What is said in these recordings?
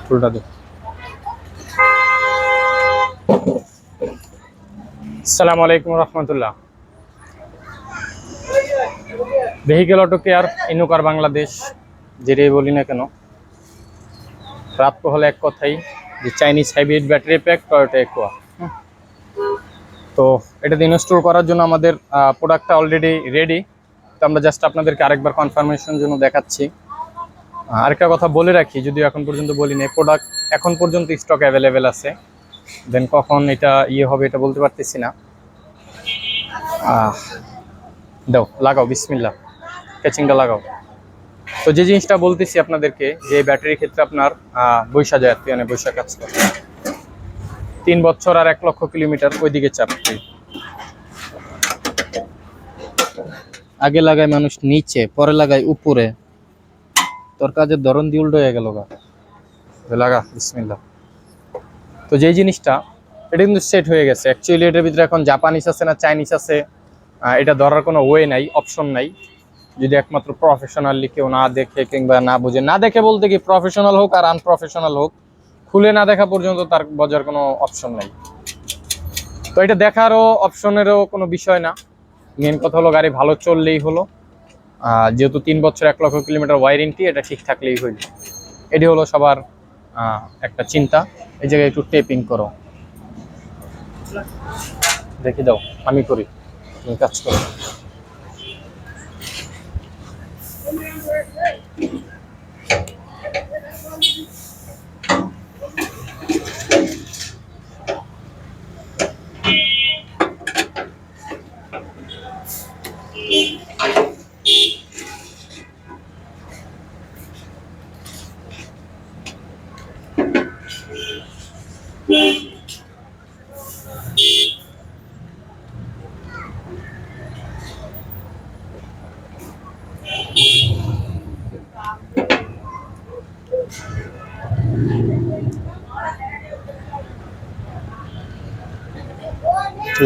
ফুলটা দিই। আসসালামু আলাইকুম রহমতুল্লাহ। ভেহিকেল অটো কেয়ার ইনোকার বাংলাদেশ, যেটাই বলি না কেন, রাত হলে এক কথাই যে Chinese hybrid battery pack Toyota aqua. তো এটাতে ইনস্টল করার জন্য আমাদের প্রোডাক্টটা অলরেডি রেডি। তো আমরা জাস্ট আপনাদেরকে আরেকবার কনফার্মেশনের জন্য দেখাচ্ছি। আরেকটা কথা বলে রাখি, যদিও এখন পর্যন্ত বলিনি, প্রোডাক্ট এখন পর্যন্ত স্টক অ্যাভেলেবেল আছে। দেন কখন এটা হবে এটা বলতে পারতেছি না। দাও, লাগাও, বিসমিল্লাহ, ক্যাচিংটা লাগাও। তো যে জিনিসটা বলতেছি আপনাদেরকে, যে ব্যাটারির ক্ষেত্রে আপনার বৈশা যায়, মানে বৈশা কাজ করে 3 বছর আর 1 লক্ষ কিলোমিটার ওইদিকে চাপছে। আগে লাগায় মানুষ নিচে, পরে লাগায় উপরে। তোর কাজের ধরন দিয়ে উল্টো হয়ে গেল। লাগা, বিসমিল্লাহ। তো যেই জিনিসটা, এটা কিন্তু সেট হয়ে গেছে। অ্যাকচুয়ালি এটার ভিতরে এখন জাপানিজ আছে না চাইনিজ আছে, এটা ধরার কোনো ওয়ে নাই, অপশন নাই। যদি একমাত্র প্রফেশনালি কেউ না দেখে কিংবা না বুঝে, না দেখে বলতে কি, প্রফেশনাল হোক আর আনপ্রফেশনাল হোক, খুলে না দেখা পর্যন্ত তার বোঝার কোনো অপশন নাই। তো এটা দেখারও অপশনেরও কোনো বিষয় না। মেন কথা হলো গাড়ি ভালো চললেই হলো। যেহেতু 3 বছর 1 লক্ষ কিলোমিটার ওয়ারেন্টি, এটা ঠিক থাকলেই হইল। এটি হলো সবার একটা চিন্তা। এই জায়গায় একটু টেপিং করো, দেখি দাও, আমি করি, তুমি কাজ করো।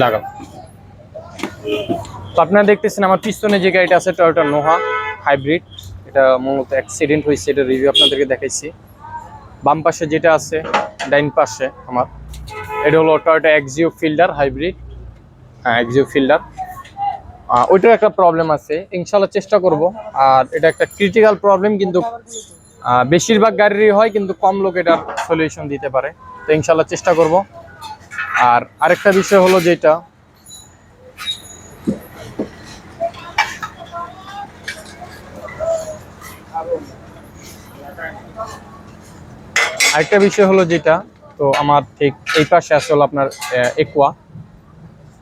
লাগাও। তো আপনারা দেখতেছেন আমার পিছনে যে গাড়িটা আছে, টয়োটা নোহা হাইব্রিড। এটা মূলত অ্যাক্সিডেন্ট হয়েছে, এটা রিভিউ আপনাদেরকে দেখাইছি। বাম পাশে যেটা আছে, ডাইন পাশে আমার, এটা হলো টয়োটা এক্সিও ফিল্ডার হাইব্রিড। হ্যাঁ, এক্সিও ফিল্ডার। ওইটার একটা প্রবলেম আছে, ইনশাল্লাহ চেষ্টা করব। আর এটা একটা ক্রিটিক্যাল প্রবলেম, কিন্তু বেশিরভাগ গাড়িরই হয়, কিন্তু কম লোক এটার সলিউশন দিতে পারে। তো ইনশাল্লাহ চেষ্টা করব। আর আরেকটা বিষয় হলো যেটা, তো আমার ঠিক এই পাশে আছে হলো আপনার একুয়া।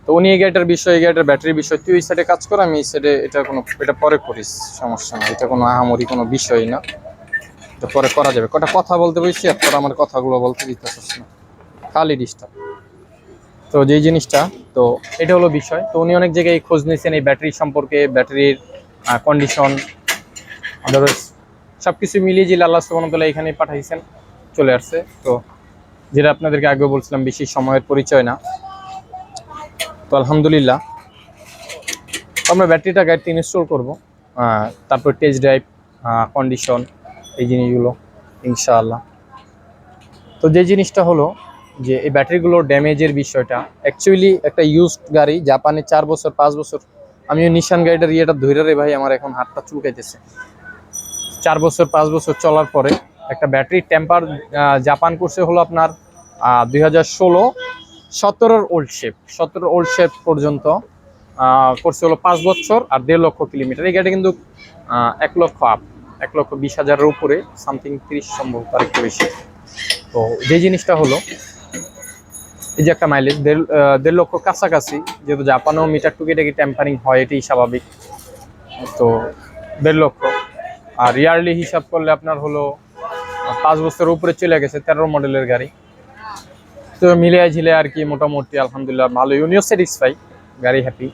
তো উনি এই গাড়িটার বিষয়, এই গাড়িটার ব্যাটারির বিষয়, তুই ওই সাইডে কাজ কর, আমি এই সাইডে এটা পরে করিস, সমস্যা না। এটা কোনো আহামরি কোনো বিষয় না, এটা পরে করা যাবে। কটা কথা বলতে বলছি, আর তোর আমার কথাগুলো বলতে দিতেছিস না, খালি ডিস্টার্ব। তো যেই জিনিসটা, তো এটা হলো বিষয়। তো উনি অনেক জায়গায় খোঁজ নিয়েছেন এই ব্যাটারি সম্পর্কে, ব্যাটারির কন্ডিশন, আদারওয়াইজ সব কিছু মিলিয়ে যে আল্লাহ সুবহানাহু ওয়া তাআলা এখানে পাঠাইছেন, চলে আসছে। তো যেটা আপনাদেরকে আগেও বলছিলাম, বেশি সময়ের পরিচয় না। তো আলহামদুলিল্লাহ আমরা ব্যাটারিটা গাড়িতে ইনস্টল করবো, তারপর টেস্ট ড্রাইভ, কন্ডিশন, এই জিনিসগুলো ইনশাআল্লাহ। তো যে জিনিসটা হলো যে এই ব্যাটারিগুলোর ড্যামেজের বিষয়টা, অ্যাকচুয়ালি একটা ইউজড গাড়ি, জাপানে 4 বছর 5 বছর, আমিও নিশান গাড়িটার ইয়েটা ধরে রে ভাই, আমার এখন হাতটা চুলকাইতেছে। 4 বছর 5 বছর চলার পরে একটা ব্যাটারি টেম্পার জাপান করছে হলো আপনার 2016-17 ওল্ড শেপ পর্যন্ত করছে হলো 5 বছর আর 1.5 লক্ষ কিলোমিটার। এই গাড়ি কিন্তু 1 লক্ষ আপ, 1,20,000-এর উপরে, সামথিং 30 সম্ভব, তার একটু বেশি। তো যে জিনিসটা হলো, এই যে একটা মাইলেজ 1.5 লক্ষ কাছাকাছি, যেহেতু জাপানেও মিটার টু কেটে টেম্পারিং হয়, এটাই স্বাভাবিক। তো 1.5 লক্ষ, আর ইয়ারলি হিসাব করলে আপনার হলো 5 বছরের উপরে চলে গেছে, 13 মডেলের গাড়ি। তো মিলিয়ে ঝিলে আর কি, মোটামুটি আলহামদুলিল্লাহ ভালো, উনিও স্যাটিসফাই, গাড়ি হ্যাপি।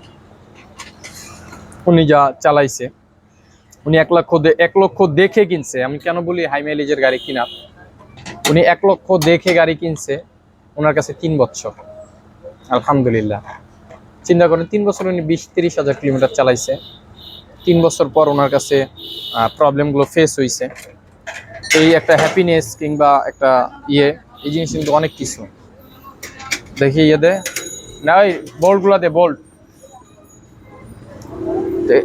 উনি যা চালাইছে, উনি 1 লক্ষ দেখে কিনছে। আমি কেন বলি হাই মাইলেজের গাড়ি কিনা, উনি 1 লক্ষ দেখে গাড়ি কিনছে, ওনার কাছে 3 বছর, আলহামদুলিল্লাহ। চিন্তা করেন, 3 বছর উনি 20-30 হাজার কিলোমিটার চালাইছে। 3 বছর পর ওনার কাছে প্রবলেমগুলো ফেস হয়েছে। এই একটা হ্যাপিনেস কিংবা একটা ইয়ে, এই জিনিস কিন্তু অনেক কিছু। দেখি ইয়ে দে না, ওই বোল্টগুলো দে, বোল্ট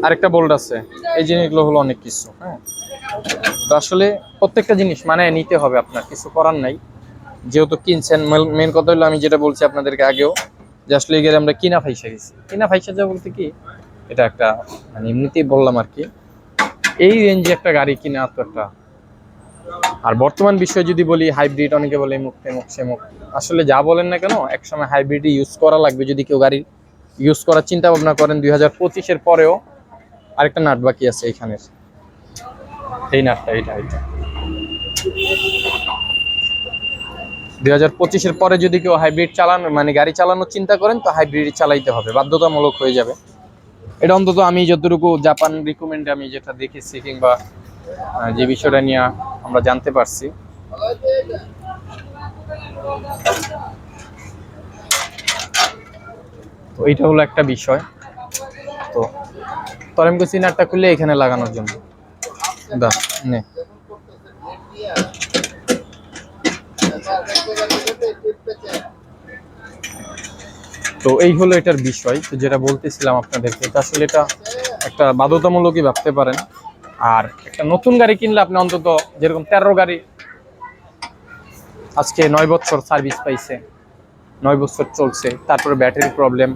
আরেকটা বোল্ট আছে। এই জিনিসগুলো হলো অনেক কিছু। হ্যাঁ, তো আসলে প্রত্যেকটা জিনিস মানে নিতে হবে, আপনার কিছু করার নাই, যেহেতু কিনছেন। মেন কথা হলো আমি যেটা বলছি আপনাদেরকে আগেও, যে আসলে এই গাড়ি আমরা কিনা ফাইসা গেছি। কিনা ফাইসা যাওয়া বলতে কি, এটা একটা মানে এমনিতেই বললাম আর কি, এই রেঞ্জে একটা গাড়ি কিনা তো একটা। আর বর্তমান বিষয় যদি বলি, হাইব্রিড, অনেকে বলে মুখ তেমুক সেমুক, আসলে যা বলেন না কেন, একসময় হাইব্রিডই ইউজ করা লাগবে যদি কেউ গাড়ি ইউজ করার চিন্তা ভাবনা করেন। 2025-এর পরেও আরেকটা নাট বাকি আছে এইখানের, এই নাটটা, এইটা 2025-এর পরে যদি কেউ হাইব্রিড চালানো মানে গাড়ি চালানোর চিন্তা করেন, তো হাইব্রিড চালাইতে হবে, বাধ্যতামূলক হয়ে যাবে। এটা অন্তত আমি যতটুকু জাপান রিকমেন্ডে আমি যেটা দেখেছি, কিংবা যে বিষয়টা নিয়ে আমরা জানতে পারছি। তো এইটা হলো একটা বিষয়। তো তরেমকো সিনারটা খুললে এখানে লাগানোর জন্য দা নে। তো এই হলো এটার বিষয়। তো যেটা বলতেছিলাম আপনাদেরকে, এটা আসলে এটা একটা বাধ্যতামূলকই ভাবতে পারেন। আর একটা নতুন গাড়ি কিনলে আপনি অন্তত, যেরকম 13 গাড়ি আজকে 9 বছর সার্ভিস পাইছে, 9 বছর চলছে, তারপরে ব্যাটারি প্রবলেম,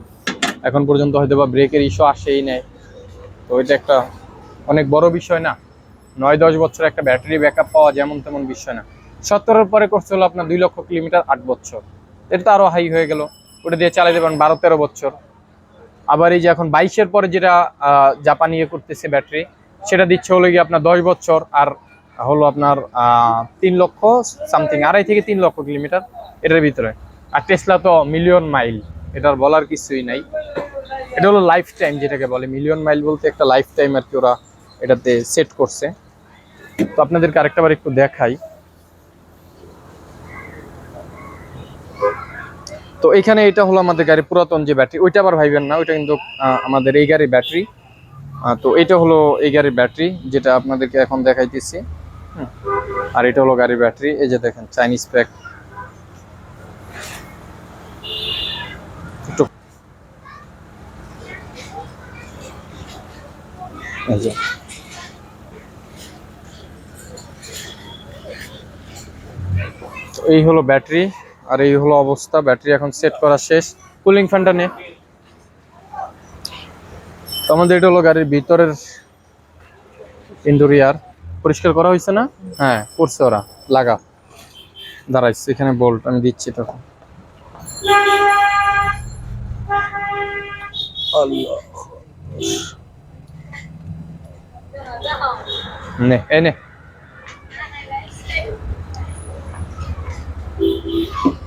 এখন পর্যন্ত হয়তো বা ব্রেকের ইস্যু আসেই নেই। তো এটা একটা অনেক বড় বিষয় না? 9-10 বছর একটা ব্যাটারি ব্যাকআপ পাওয়া যেমন তেমন বিষয় না। 70-এর পরে করতে হলো আপনার 2 লক্ষ কিলোমিটার, 8 বছর, এটা তো আরো হাই হয়ে গেল। ওটা দিয়ে চালাতে পারেন 12-13 বছর। আবার এই যে এখন 22-এর পরে যেটা জাপানি ইয়ে করতেছে ব্যাটারি, সেটা দিচ্ছে হলো গিয়ে আপনার 10 বছর, আর হলো আপনার 3 লক্ষ সামথিং, 2.5 থেকে 3 লক্ষ কিলোমিটার এটার ভিতরে। আর টেসলা তো মিলিয়ন মাইল, এটার বলার কিছুই নাই। এটা হলো লাইফ টাইম, যেটাকে বলে মিলিয়ন মাইল বলতে একটা লাইফ টাইম আর কি, ওরা এটাতে সেট করছে। তো আপনাদেরকে আরেকটাবার একটু দেখাই। তো এখানে এটা হলো আমাদের গাড়ির পুরাতন যে ব্যাটারি, ওইটা আবার ভাইবেন না, ওইটা কিন্তু আমাদের এই গাড়ির ব্যাটারি। তো এটা হলো এই গাড়ির ব্যাটারি, যেটা আপনাদেরকে এখন দেখাইতেছি। আর এটা হলো গাড়ির ব্যাটারি, এই যে দেখেন চাইনিজ প্যাক। এই হলো ব্যাটারি, আর এই হলো অবস্থা। ব্যাটারি এখন সেট করা শেষ। কুলিং ফ্যানটা নে। তো আমাদের এটা হলো গাড়ির ভিতরের ইন্টেরিয়র। পরিষ্কার করা হয়েছে না? হ্যাঁ করছে ওরা, লাগা দাঁড়াইছে এখানে বোল্ট আমি দিচ্ছি তখন। নে এনে।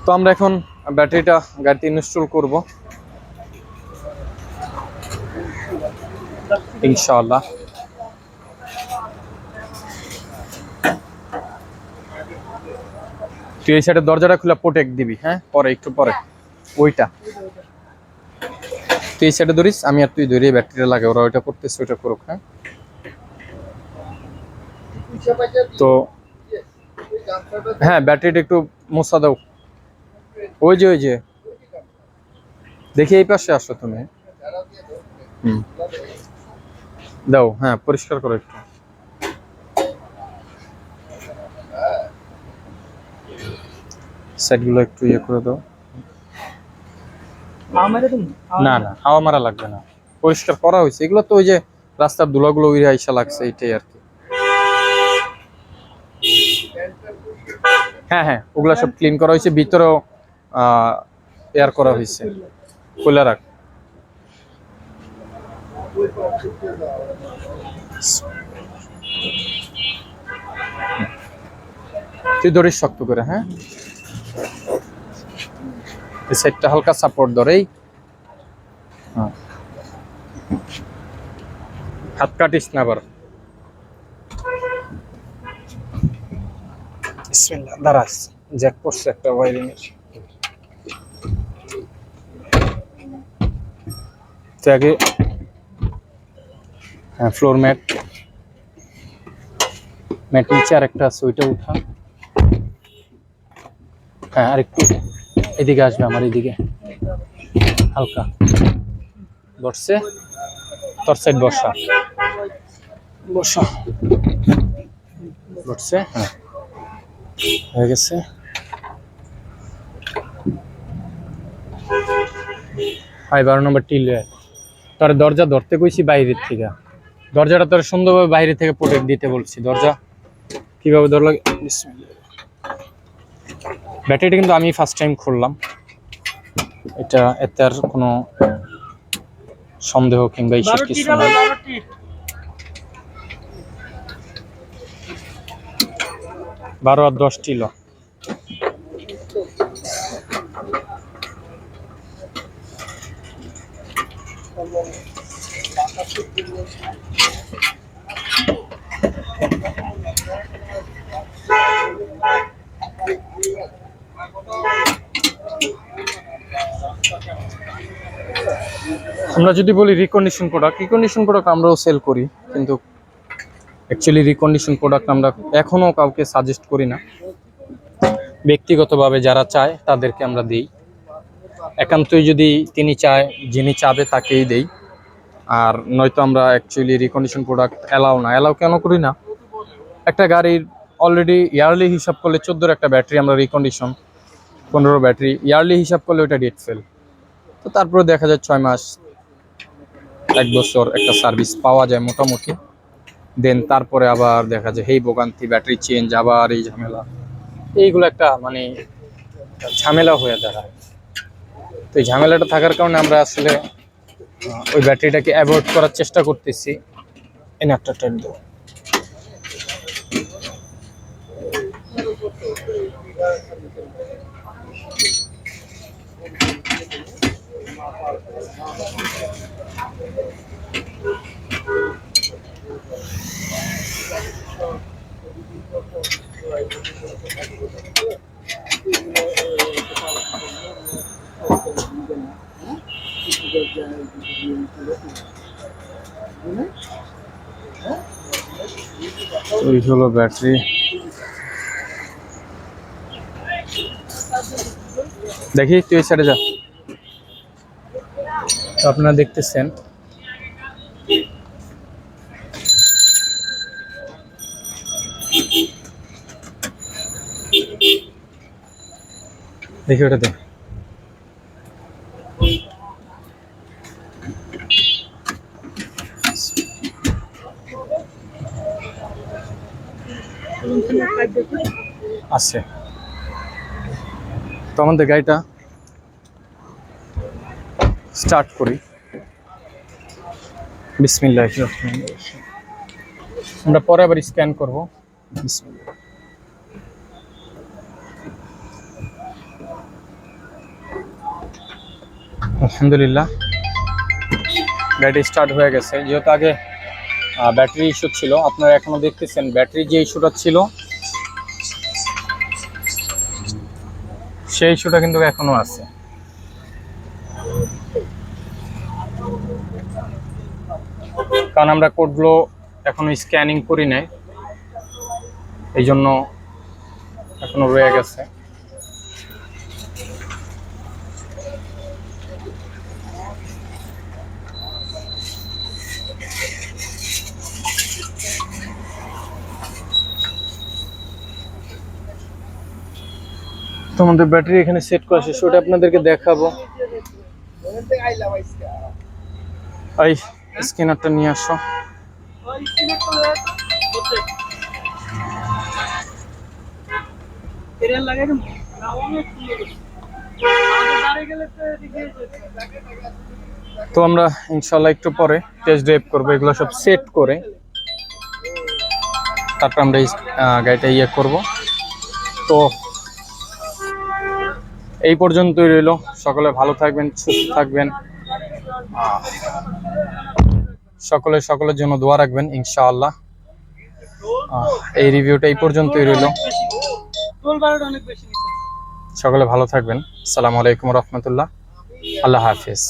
তো আমরা এখন ব্যাটারিটা গাড়িতে ইনস্টল করব ইনশাআল্লাহ। তুই এই সাইডের দরজাটা খুলে প্রোটেক্ট দিবি, হ্যাঁ পরে একটু পরে ওইটা তুই এই সাইডে ধরিস, আমি আর তুই ধরিয়ে ব্যাটারিটা লাগে, ওরা ওইটা করতেছে, ওইটা করুক। হ্যাঁ, তো হ্যাঁ ব্যাটারিটা একটু মোছা দাও। ওই যে দেখি এই পাশে আসো তুমি। দাও, হ্যাঁ পরিষ্কার করো একটু। সাইডগুলো একটু ইয়ে করে দাও। না না, হাওয়া মারা লাগবে না, পরিষ্কার করা হয়েছে। এগুলো তো ওই যে রাস্তার ধুলাগুলো উড়ে আইসা লাগছে, এইটাই আর কি। হ্যাঁ হ্যাঁ, ওগুলা সব ক্লিন করা হয়েছে, ভিতরেও এয়ার করা হয়েছে। খুলে রাখ। তুই ধরিস শক্ত করে। হ্যাঁ, এই সাইডটা হালকা সাপোর্ট ধরেই। হ্যাঁ, হাত কাটিস না আবার। বিসমিল্লাহ, দাঁড়াস। জ্যাক পড়ছে একটা ওয়ারিং এর। তো আগে হ্যাঁ ফ্লোর ম্যাট। ম্যাট নিচে আরেকটা আছে, ওইটা উঠা। হ্যাঁ আরেকটু এদিকে আসবে, আমার এদিকে হালকা বসছে। তোর সাইড বসা বসা বসছে। হ্যাঁ হয়ে গেছে। হাই 12 নম্বর টিল। তোর দরজা ধরতে কইছি বাইরের থেকে, দরজাটা তোর সুন্দরভাবে বাইরে থেকে প্রোটেক্ট দিতে বলছি। দরজা কিভাবে ধরলো, ব্যাটারিটা কিন্তু আমি ফার্স্ট টাইম খুললাম, এটা এতে আর কোনো সন্দেহ কিংবা ইস্যু কিছু নাই। বারো আর 10 টিল। আমরা যদি বলি রিকন্ডিশন প্রোডাক্ট আমরাও সেল করি, কিন্তু অ্যাকচুয়ালি রিকন্ডিশন প্রোডাক্ট আমরা এখনো কাউকে সাজেস্ট করি না। ব্যক্তিগতভাবে যারা চায় তাদেরকে আমরা দিই, একান্তই যদি যিনি চাবে তাকেই দেই। আর নয়তো আমরা অ্যাকচুয়ালি রিকন্ডিশন প্রোডাক্ট অ্যালাউ কেন করি না, একটা গাড়ির অলরেডি ইয়ারলি হিসাব করলে 14 একটা ব্যাটারি আমরা রিকন্ডিশন, 15 ব্যাটারি ইয়ারলি হিসাব করলে ওটা ডেট ফেল। তো তারপরে দেখা যায় 6 মাস 1 বছর একটা সার্ভিস পাওয়া যায় মোটামুটি। দেন তারপরে আবার দেখা যায় হেই ভোগান্তি, ব্যাটারি চেঞ্জ, আবার এই ঝামেলা, এইগুলো একটা মানে ঝামেলা হয়ে দাঁড়ায়। তো এই ঝামেলাটা থাকার কারণে আমরা আসলে ওই ব্যাটারিটাকে অ্যাভয়েড করার চেষ্টা করতেছি। এনে একটা টাইম দেবো। এই হলো ব্যাটারি। দেখি তুই সাইডে যা। তো আপনারা দেখতেছেন দেখি ওটা দেখ। আছে তো আমাদের গাড়িটা স্টার্ট করি। বিসমিল্লাহির রহমানির রহিম। আমরা পরে আবার স্ক্যান করব। বিসমিল্লাহ। আলহামদুলিল্লাহ গাড়িটা স্টার্ট হয়ে গেছে। যেহেতু আগে ব্যাটারি ইস্যু ছিল, আপনারা এখনো দেখতেছেন ব্যাটারি যে ইস্যুটা ছিল সেই ইস্যুটা কিন্তু এখনো আছে। কারণ আমরা কোডগুলো এখনো স্ক্যানিং করি নাই, এই জন্য এখনো রয়ে গেছে। তোমাদের ব্যাটারি এখানে সেট করা শেষ, ওটা আপনাদেরকে দেখাবো। এই স্ক্যানারটা নিয়ে আসো। তো আমরা ইনশাল্লাহ একটু পরে টেস্ট ড্রাইভ করবো, এগুলো সব সেট করে তারপর আমরা গাড়িটা করব। তো এই পর্যন্তই রইল। সকলে ভালো থাকবেন, সুস্থ থাকবেন, সকলের জন্য দোয়া রাখবেন ইনশাআল্লাহ। এই রিভিউটা এই পর্যন্তই রইল। সকলে ভালো থাকবেন। আসসালামু আলাইকুম রহমতুল্লাহ। আল্লাহ হাফিজ।